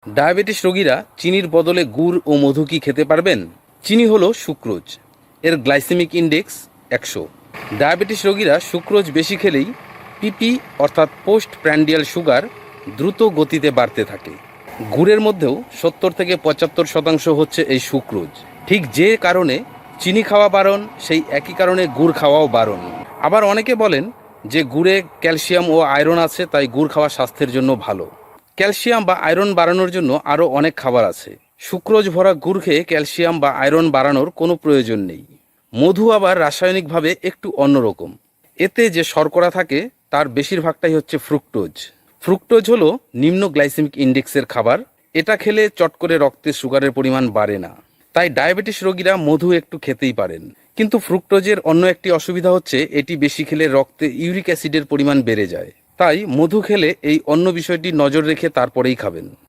Diabetes রোগীরা চিনির বদলে গুড় ও মধু কি খেতে পারবেন? চিনি হলো সুক্রোজ, এর গ্লাইসেমিক ইন্ডেক্স 100। ডায়াবেটিস রোগীরা সুক্রোজ বেশি খেলেই পিপি অর্থাৎ পোস্ট প্র্যান্ডিয়াল সুগার দ্রুত গতিতে বাড়তে থাকে। গুড়ের মধ্যেও 70 থেকে 75% হচ্ছে এই সুক্রোজ। ঠিক যে কারণে চিনি খাওয়া বারণ, সেই একই কারণে গুড় খাওয়াও বারণ। আবার অনেকে বলেন যে গুড়ে ক্যালসিয়াম ও আয়রন আছে, তাই গুড় খাওয়া স্বাস্থ্যের জন্য ভালো। ক্যালসিয়াম বা আয়রন বাড়ানোর জন্য আরও অনেক খাবার আছে। সুক্রোজ ভরা গুড় খেয়ে ক্যালসিয়াম বা আয়রন বাড়ানোর কোনো প্রয়োজন নেই। মধু আবার রাসায়নিকভাবে একটু অন্যরকম। এতে যে শর্করা থাকে তার বেশিরভাগটাই হচ্ছে ফ্রুক্টোজ। ফ্রুক্টোজ হলো নিম্ন গ্লাইসেমিক ইন্ডেক্সের খাবার। এটা খেলে চট করে রক্তে সুগারের পরিমাণ বাড়ে না। তাই ডায়াবেটিস রোগীরা মধু একটু খেতেই পারেন। কিন্তু ফ্রুক্টোজের অন্য একটি অসুবিধা হচ্ছে এটি বেশি খেলে রক্তে ইউরিক অ্যাসিডের পরিমাণ বেড়ে যায়। তাই মধু খেলে এই অন্য বিষয়টি নজর রেখে তারপরেই খাবেন।